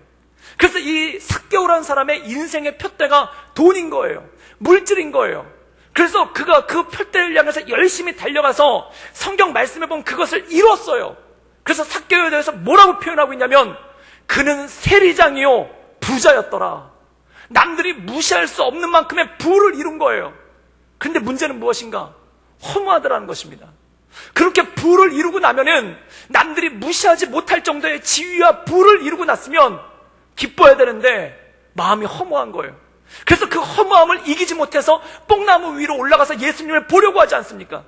그래서 이 삭개오라는 사람의 인생의 표대가 돈인 거예요. 물질인 거예요. 그래서 그가 그 표대를 향해서 열심히 달려가서 성경 말씀에 보면 그것을 이뤘어요. 그래서 삭개오에 대해서 뭐라고 표현하고 있냐면 그는 세리장이요 부자였더라. 남들이 무시할 수 없는 만큼의 부를 이룬 거예요. 근데 문제는 무엇인가? 허무하더라는 것입니다. 그렇게 부를 이루고 나면은 남들이 무시하지 못할 정도의 지위와 부를 이루고 났으면 기뻐야 되는데 마음이 허무한 거예요. 그래서 그 허무함을 이기지 못해서 뽕나무 위로 올라가서 예수님을 보려고 하지 않습니까?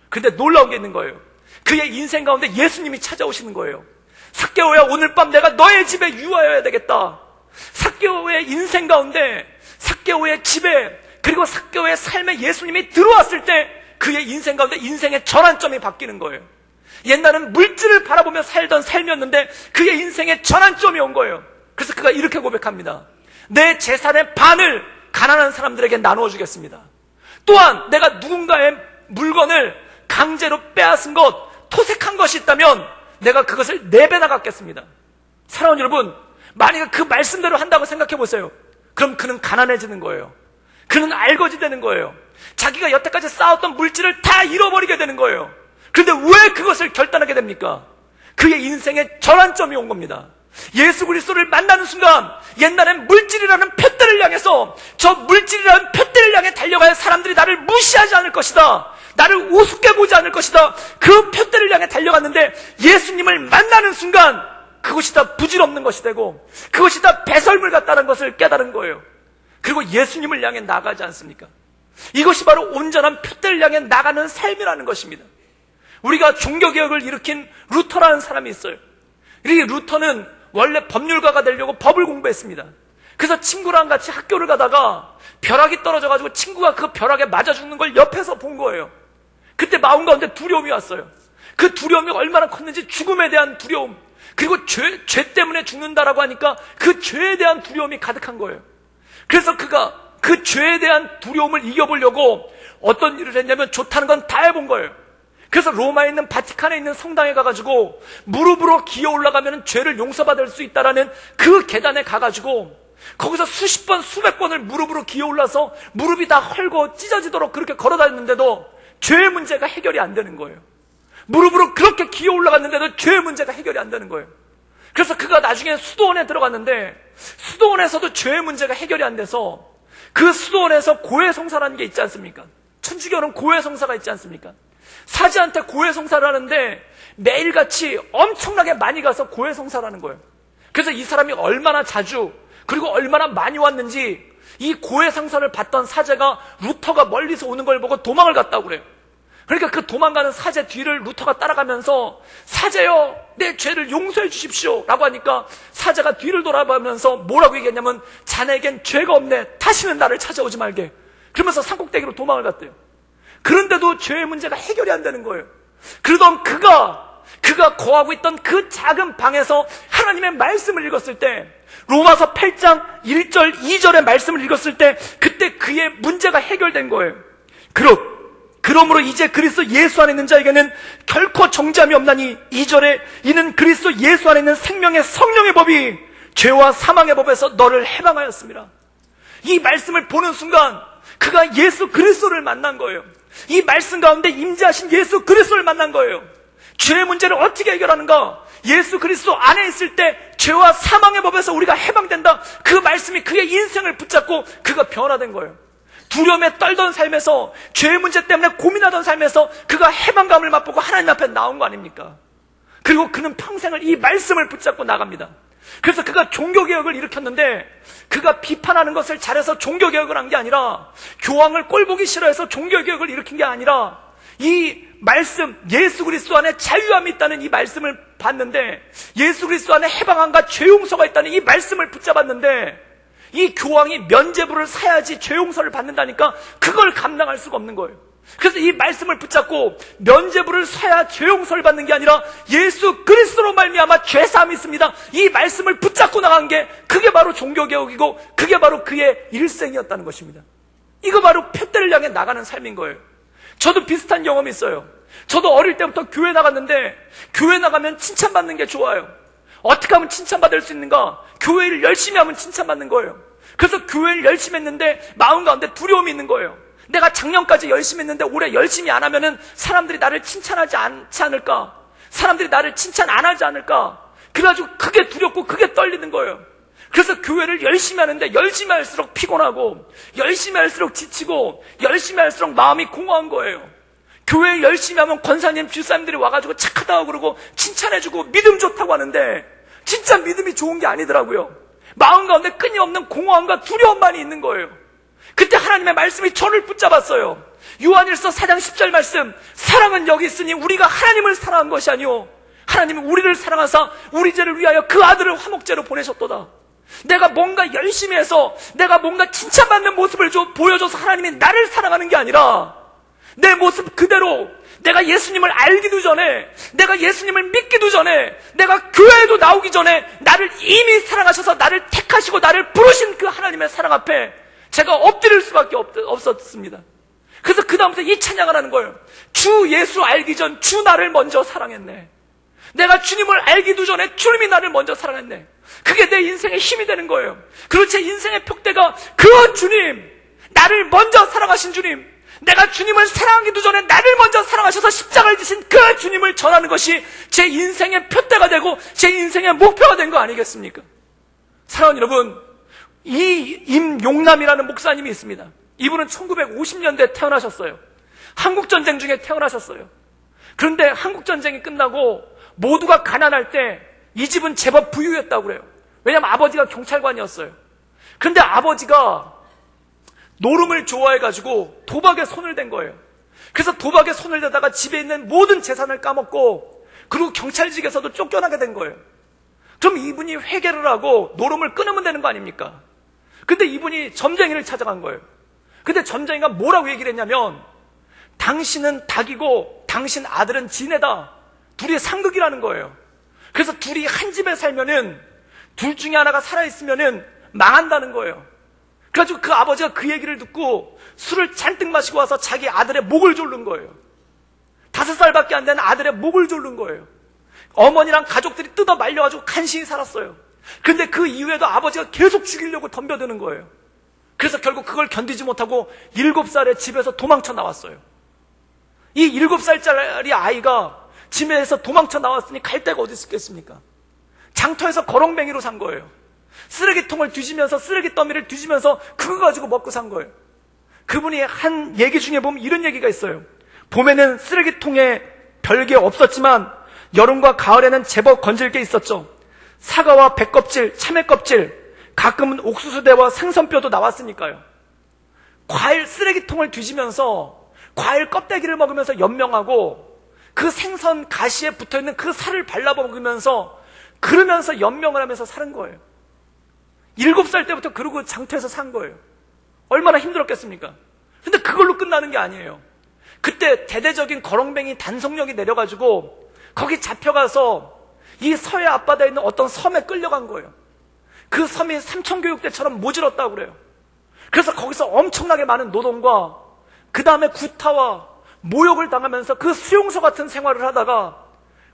근데 놀라운 게 있는 거예요. 그의 인생 가운데 예수님이 찾아오시는 거예요. 삭개오야, 오늘 밤 내가 너의 집에 유하여야 되겠다. 삭개오의 인생 가운데, 삭개오의 집에, 그리고 삭개오의 삶에 예수님이 들어왔을 때 그의 인생 가운데 인생의 전환점이 바뀌는 거예요. 옛날은 물질을 바라보며 살던 삶이었는데 그의 인생의 전환점이 온 거예요. 그래서 그가 이렇게 고백합니다. 내 재산의 반을 가난한 사람들에게 나누어 주겠습니다. 또한 내가 누군가의 물건을 강제로 빼앗은 것, 토색한 것이 있다면 내가 그것을 4배나 갚겠습니다. 사랑하는 여러분, 만약에 그 말씀대로 한다고 생각해 보세요. 그럼 그는 가난해지는 거예요. 그는 알거지되는 거예요. 자기가 여태까지 쌓았던 물질을 다 잃어버리게 되는 거예요. 그런데 왜 그것을 결단하게 됩니까? 그의 인생의 전환점이 온 겁니다. 예수 그리스도를 만나는 순간 옛날엔 물질이라는 푯대를 향해서, 저 물질이라는 푯대를 향해 달려가야 사람들이 나를 무시하지 않을 것이다, 나를 우습게 보지 않을 것이다, 그 푯대를 향해 달려갔는데 예수님을 만나는 순간 그것이 다 부질없는 것이 되고 그것이 다 배설물 같다는 것을 깨달은 거예요. 그리고 예수님을 향해 나가지 않습니까? 이것이 바로 온전한 푯대를 향해 나가는 삶이라는 것입니다. 우리가 종교개혁을 일으킨 루터라는 사람이 있어요. 이 루터는 원래 법률가가 되려고 법을 공부했습니다. 그래서 친구랑 같이 학교를 가다가 벼락이 떨어져가지고 친구가 그 벼락에 맞아 죽는 걸 옆에서 본 거예요. 그때 마음 가운데 두려움이 왔어요. 그 두려움이 얼마나 컸는지, 죽음에 대한 두려움, 그리고 죄 때문에 죽는다라고 하니까 그 죄에 대한 두려움이 가득한 거예요. 그래서 그가 그 죄에 대한 두려움을 이겨보려고 어떤 일을 했냐면 좋다는 건 다 해본 거예요. 그래서 로마에 있는 바티칸에 있는 성당에 가가지고 무릎으로 기어 올라가면 죄를 용서받을 수 있다라는 그 계단에 가가지고 거기서 수십 번, 수백 번을 무릎으로 기어 올라서 무릎이 다 헐고 찢어지도록 그렇게 걸어다녔는데도 죄의 문제가 해결이 안 되는 거예요. 무릎으로 그렇게 기어 올라갔는데도 죄의 문제가 해결이 안 되는 거예요. 그래서 그가 나중에 수도원에 들어갔는데 수도원에서도 죄의 문제가 해결이 안 돼서 그 수도원에서 고해성사라는 게 있지 않습니까? 천주교는 고해성사가 있지 않습니까? 사지한테 고해성사를 하는데 매일같이 엄청나게 많이 가서 고해성사를 하는 거예요. 그래서 이 사람이 얼마나 자주 그리고 얼마나 많이 왔는지 이 고해성사를 받던 사제가 루터가 멀리서 오는 걸 보고 도망을 갔다고 그래요. 그러니까 그 도망가는 사제 뒤를 루터가 따라가면서 사제여, 내 죄를 용서해 주십시오 라고 하니까 사제가 뒤를 돌아보면서 뭐라고 얘기했냐면 자네에겐 죄가 없네, 다시는 나를 찾아오지 말게. 그러면서 산꼭대기로 도망을 갔대요. 그런데도 죄의 문제가 해결이 안 되는 거예요. 그러던 그가 거하고 있던 그 작은 방에서 하나님의 말씀을 읽었을 때, 로마서 8장 1절 2절의 말씀을 읽었을 때 그때 그의 문제가 해결된 거예요. 그러므로 이제 그리스도 예수 안에 있는 자에게는 결코 정죄함이 없나니 2절에 이는 그리스도 예수 안에 있는 생명의 성령의 법이 죄와 사망의 법에서 너를 해방하였습니다. 이 말씀을 보는 순간 그가 예수 그리스도를 만난 거예요. 이 말씀 가운데 임재하신 예수 그리스도를 만난 거예요. 죄의 문제를 어떻게 해결하는가? 예수 그리스도 안에 있을 때 죄와 사망의 법에서 우리가 해방된다. 그 말씀이 그의 인생을 붙잡고 그가 변화된 거예요. 두려움에 떨던 삶에서, 죄의 문제 때문에 고민하던 삶에서 그가 해방감을 맛보고 하나님 앞에 나온 거 아닙니까? 그리고 그는 평생을 이 말씀을 붙잡고 나갑니다. 그래서 그가 종교개혁을 일으켰는데, 그가 비판하는 것을 잘해서 종교개혁을 한 게 아니라, 교황을 꼴보기 싫어해서 종교개혁을 일으킨 게 아니라, 이 말씀, 예수 그리스도 안에 자유함이 있다는 이 말씀을 봤는데, 예수 그리스도 안에 해방함과 죄용서가 있다는 이 말씀을 붙잡았는데, 이 교황이 면죄부를 사야지 죄용서를 받는다니까 그걸 감당할 수가 없는 거예요. 그래서 이 말씀을 붙잡고 면죄부를 사야 죄용서를 받는 게 아니라 예수 그리스도로 말미암아 죄사함이 있습니다, 이 말씀을 붙잡고 나간 게, 그게 바로 종교개혁이고 그게 바로 그의 일생이었다는 것입니다. 이거 바로 표대를 향해 나가는 삶인 거예요. 저도 비슷한 경험이 있어요. 저도 어릴 때부터 교회 나갔는데, 교회 나가면 칭찬받는 게 좋아요. 어떻게 하면 칭찬받을 수 있는가? 교회를 열심히 하면 칭찬받는 거예요. 그래서 교회를 열심히 했는데 마음 가운데 두려움이 있는 거예요. 내가 작년까지 열심히 했는데 올해 열심히 안 하면은 사람들이 나를 칭찬하지 않지 않을까? 사람들이 나를 칭찬 안 하지 않을까? 그래가지고 그게 두렵고 그게 떨리는 거예요. 그래서 교회를 열심히 하는데 열심히 할수록 피곤하고, 열심히 할수록 지치고, 열심히 할수록 마음이 공허한 거예요. 교회 열심히 하면 권사님, 주사님들이 와가지고 착하다고 그러고 칭찬해주고 믿음 좋다고 하는데 진짜 믿음이 좋은 게 아니더라고요. 마음 가운데 끊임없는 공허함과 두려움만이 있는 거예요. 그때 하나님의 말씀이 저를 붙잡았어요. 요한일서 4장 10절 말씀, 사랑은 여기 있으니 우리가 하나님을 사랑한 것이 아니오 하나님은 우리를 사랑하사 우리 죄를 위하여 그 아들을 화목제로 보내셨도다. 내가 뭔가 열심히 해서 내가 뭔가 칭찬받는 모습을 보여줘서 하나님이 나를 사랑하는 게 아니라, 내 모습 그대로, 내가 예수님을 알기도 전에, 내가 예수님을 믿기도 전에, 내가 교회에도 나오기 전에 나를 이미 사랑하셔서 나를 택하시고 나를 부르신 그 하나님의 사랑 앞에 제가 엎드릴 수밖에 없었습니다. 그래서 그 다음부터 이 찬양을 하는 거예요. 주 예수 알기 전 주 나를 먼저 사랑했네. 내가 주님을 알기도 전에 주님이 나를 먼저 사랑했네. 그게 내 인생의 힘이 되는 거예요. 그리고 제 인생의 표대가 그 주님, 나를 먼저 사랑하신 주님, 내가 주님을 사랑하기도 전에 나를 먼저 사랑하셔서 십자가를 지신 그 주님을 전하는 것이 제 인생의 표대가 되고 제 인생의 목표가 된 거 아니겠습니까? 사랑하는 여러분, 이 임용남이라는 목사님이 있습니다. 이분은 1950년대에 태어나셨어요. 한국전쟁 중에 태어나셨어요. 그런데 한국전쟁이 끝나고 모두가 가난할 때 이 집은 제법 부유했다고 그래요. 왜냐하면 아버지가 경찰관이었어요. 그런데 아버지가 노름을 좋아해가지고 도박에 손을 댄 거예요. 그래서 도박에 손을 대다가 집에 있는 모든 재산을 까먹고, 그리고 경찰직에서도 쫓겨나게 된 거예요. 그럼 이분이 회개를 하고 노름을 끊으면 되는 거 아닙니까? 근데 이분이 점쟁이를 찾아간 거예요. 근데 점쟁이가 뭐라고 얘기를 했냐면, 당신은 닭이고 당신 아들은 지네다. 둘이 상극이라는 거예요. 그래서 둘이 한 집에 살면은, 둘 중에 하나가 살아있으면은 망한다는 거예요. 그래가지고 그 아버지가 그 얘기를 듣고 술을 잔뜩 마시고 와서 자기 아들의 목을 조른 거예요. 5살밖에 안 되는 아들의 목을 조른 거예요. 어머니랑 가족들이 뜯어 말려가지고 간신히 살았어요. 근데 그 이후에도 아버지가 계속 죽이려고 덤벼드는 거예요. 그래서 결국 그걸 견디지 못하고 7살에 집에서 도망쳐 나왔어요. 이 7살짜리 아이가 집에서 도망쳐 나왔으니 갈 데가 어디 있겠습니까? 장터에서 거렁뱅이로 산 거예요. 쓰레기통을 뒤지면서, 쓰레기 더미를 뒤지면서 그거 가지고 먹고 산 거예요. 그분이 한 얘기 중에 보면 이런 얘기가 있어요. 봄에는 쓰레기통에 별게 없었지만 여름과 가을에는 제법 건질 게 있었죠. 사과와 배껍질, 참외껍질, 가끔은 옥수수대와 생선뼈도 나왔으니까요. 과일 쓰레기통을 뒤지면서 과일 껍데기를 먹으면서 연명하고 그 생선 가시에 붙어있는 그 살을 발라 먹으면서 그러면서 연명을 하면서 사는 거예요. 7살 때부터 그러고 장터에서 산 거예요. 얼마나 힘들었겠습니까? 근데 그걸로 끝나는 게 아니에요. 그때 대대적인 거렁뱅이 단속력이 내려가지고 거기 잡혀가서 이 서해 앞바다에 있는 어떤 섬에 끌려간 거예요. 그 섬이 삼천교육대처럼 모질었다고 그래요. 그래서 거기서 엄청나게 많은 노동과 그 다음에 구타와 모욕을 당하면서 그 수용소 같은 생활을 하다가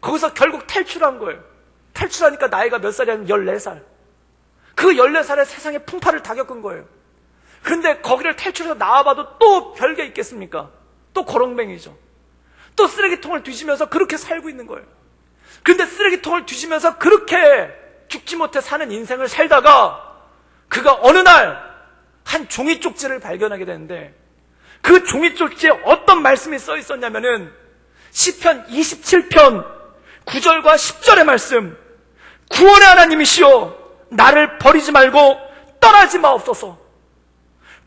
거기서 결국 탈출한 거예요. 탈출하니까 나이가 몇 살이냐면 14살. 그 14살에 세상에 풍파를 다 겪은 거예요. 그런데 거기를 탈출해서 나와봐도 또 별게 있겠습니까? 또 거렁뱅이죠. 또 쓰레기통을 뒤지면서 그렇게 살고 있는 거예요. 그런데 쓰레기통을 뒤지면서 그렇게 죽지 못해 사는 인생을 살다가 그가 어느 날 한 종이 쪽지를 발견하게 되는데 그 종이 쪽지에 어떤 말씀이 써 있었냐면은 시편 27편 9절과 10절의 말씀, 구원의 하나님이시여 나를 버리지 말고 떠나지 마옵소서.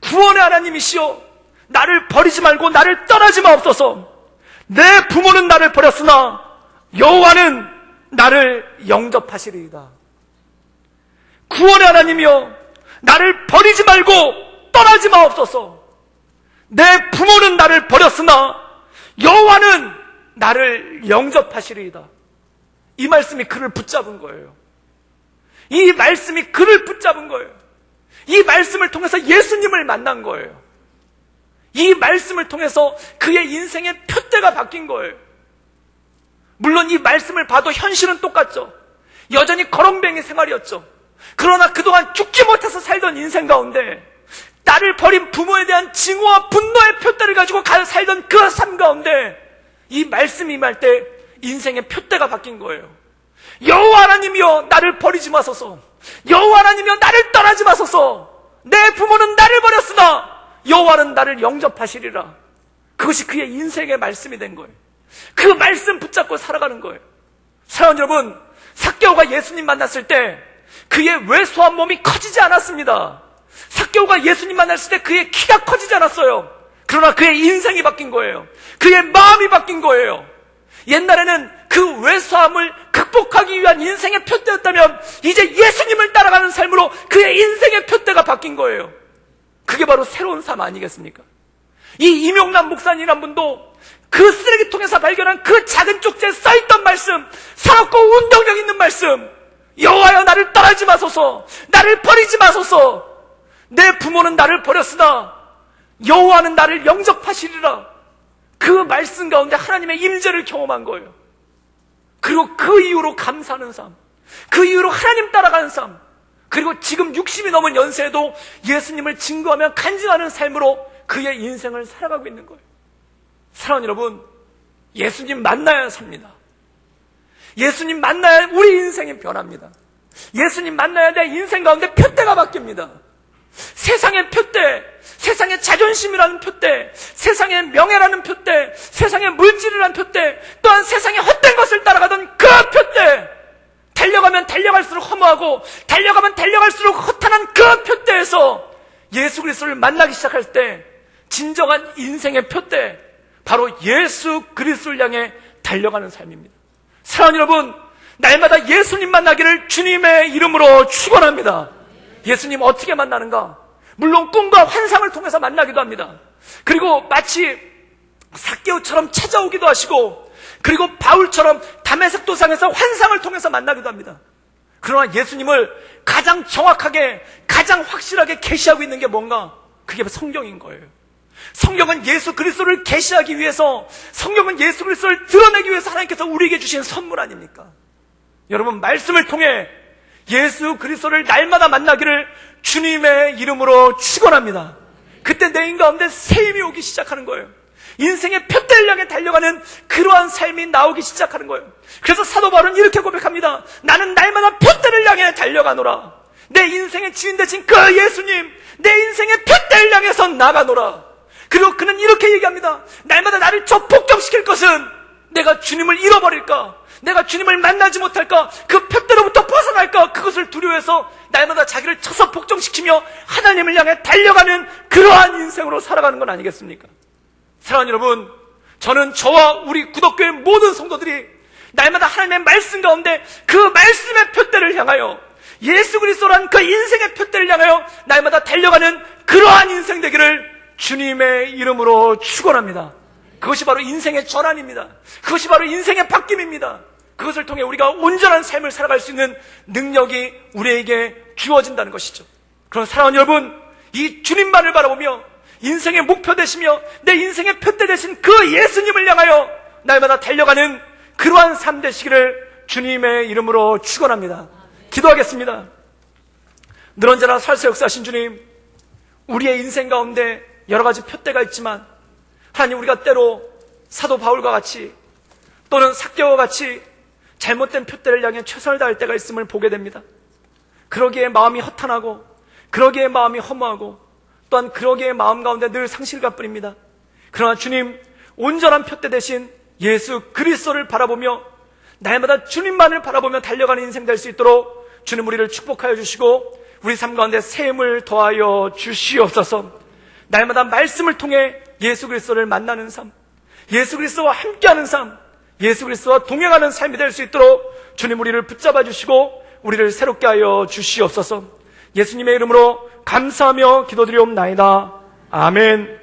구원의 하나님이시여 나를 버리지 말고 나를 떠나지 마옵소서. 내 부모는 나를 버렸으나 여호와는 나를 영접하시리이다. 구원의 하나님이여 나를 버리지 말고 떠나지 마옵소서. 내 부모는 나를 버렸으나 여호와는 나를 영접하시리이다. 이 말씀이 그를 붙잡은 거예요. 이 말씀이 그를 붙잡은 거예요. 이 말씀을 통해서 예수님을 만난 거예요. 이 말씀을 통해서 그의 인생의 표대가 바뀐 거예요. 물론 이 말씀을 봐도 현실은 똑같죠. 여전히 거렁뱅이 생활이었죠. 그러나 그동안 죽지 못해서 살던 인생 가운데 나를 버린 부모에 대한 증오와 분노의 표대를 가지고 살던 그 삶 가운데 이 말씀이 임할 때 인생의 표대가 바뀐 거예요. 여호와 하나님이여 나를 버리지 마소서. 여호와 하나님이여 나를 떠나지 마소서. 내 부모는 나를 버렸으나 여호와는 나를 영접하시리라. 그것이 그의 인생의 말씀이 된 거예요. 그 말씀 붙잡고 살아가는 거예요. 사랑하는 여러분, 삭개오가 예수님 만났을 때 그의 왜소한 몸이 커지지 않았습니다. 삭개오가 예수님 만났을 때 그의 키가 커지지 않았어요. 그러나 그의 인생이 바뀐 거예요. 그의 마음이 바뀐 거예요. 옛날에는 그 왜소함을 극복하기 위한 인생의 표대였다면 이제 예수님을 따라가는 삶으로 그의 인생의 표대가 바뀐 거예요. 그게 바로 새로운 삶 아니겠습니까? 이 이명남 목사님이란 분도 그 쓰레기통에서 발견한 그 작은 쪽지에 써있던 말씀, 살았고 운동력 있는 말씀, 여호와여 나를 떠나지 마소서, 나를 버리지 마소서. 내 부모는 나를 버렸으나 여호와는 나를 영접하시리라. 그 말씀 가운데 하나님의 임재를 경험한 거예요. 그리고 그 이후로 감사하는 삶, 그 이후로 하나님 따라가는 삶, 그리고 지금 60이 넘은 연세에도 예수님을 증거하며 간증하는 삶으로 그의 인생을 살아가고 있는 거예요. 사랑하는 여러분, 예수님 만나야 삽니다. 예수님 만나야 우리 인생이 변합니다. 예수님 만나야 내 인생 가운데 표대가 바뀝니다. 세상의 표대, 세상의 자존심이라는 표대, 세상의 명예라는 표대, 세상의 물질이라는 표대, 또한 세상의 헛된 것을 따라가던 그 표대, 달려가면 달려갈수록 허무하고 달려가면 달려갈수록 허탄한 그 표대에서 예수 그리스도를 만나기 시작할 때 진정한 인생의 표대, 바로 예수 그리스도를 향해 달려가는 삶입니다. 사랑하는 여러분, 날마다 예수님 만나기를 주님의 이름으로 축원합니다. 예수님 어떻게 만나는가? 물론 꿈과 환상을 통해서 만나기도 합니다. 그리고 마치 삭개오처럼 찾아오기도 하시고, 그리고 바울처럼 다메섹 도상에서 환상을 통해서 만나기도 합니다. 그러나 예수님을 가장 정확하게, 가장 확실하게 계시하고 있는 게 뭔가? 그게 성경인 거예요. 성경은 예수 그리스도를 계시하기 위해서, 성경은 예수 그리스도를 드러내기 위해서 하나님께서 우리에게 주신 선물 아닙니까? 여러분, 말씀을 통해 예수 그리스도를 날마다 만나기를 주님의 이름으로 축원합니다. 그때 내 인간 가운데 새 힘이 오기 시작하는 거예요. 인생의 표대를 향해 달려가는 그러한 삶이 나오기 시작하는 거예요. 그래서 사도 바울은 이렇게 고백합니다. 나는 날마다 표대를 향해 달려가노라. 내 인생의 주인 되신 그 예수님, 내 인생의 표대를 향해서 나가노라. 그리고 그는 이렇게 얘기합니다. 날마다 나를 저 폭격시킬 것은 내가 주님을 잃어버릴까, 내가 주님을 만나지 못할까, 그 표대로부터 벗어날까, 그것을 두려워해서 날마다 자기를 쳐서 복종시키며 하나님을 향해 달려가는 그러한 인생으로 살아가는 건 아니겠습니까? 사랑하는 여러분, 저는 저와 우리 구덕교회 모든 성도들이 날마다 하나님의 말씀 가운데 그 말씀의 표대를 향하여, 예수 그리스도란 그 인생의 표대를 향하여 날마다 달려가는 그러한 인생 되기를 주님의 이름으로 축원합니다. 그것이 바로 인생의 전환입니다. 그것이 바로 인생의 바뀜입니다. 그것을 통해 우리가 온전한 삶을 살아갈 수 있는 능력이 우리에게 주어진다는 것이죠. 그런 사랑하는 여러분, 이 주님만을 바라보며 인생의 목표 되시며 내 인생의 표대 되신 그 예수님을 향하여 날마다 달려가는 그러한 삶 되시기를 주님의 이름으로 축원합니다. 기도하겠습니다. 늘 언제나 살사 역사하신 주님, 우리의 인생 가운데 여러 가지 표대가 있지만 하나님, 우리가 때로 사도 바울과 같이 또는 삭개와 같이 잘못된 표대를 향해 최선을 다할 때가 있음을 보게 됩니다. 그러기에 마음이 허탄하고, 그러기에 마음이 허무하고, 또한 그러기에 마음 가운데 늘 상실감 뿐입니다. 그러나 주님, 온전한 표대 대신 예수 그리스도를 바라보며 날마다 주님만을 바라보며 달려가는 인생 될 수 있도록 주님 우리를 축복하여 주시고 우리 삶 가운데 샘을 더하여 주시옵소서. 날마다 말씀을 통해 예수 그리스도를 만나는 삶, 예수 그리스도와 함께하는 삶, 예수 그리스도와 동행하는 삶이 될 수 있도록 주님 우리를 붙잡아 주시고 우리를 새롭게 하여 주시옵소서. 예수님의 이름으로 감사하며 기도드리옵나이다. 아멘.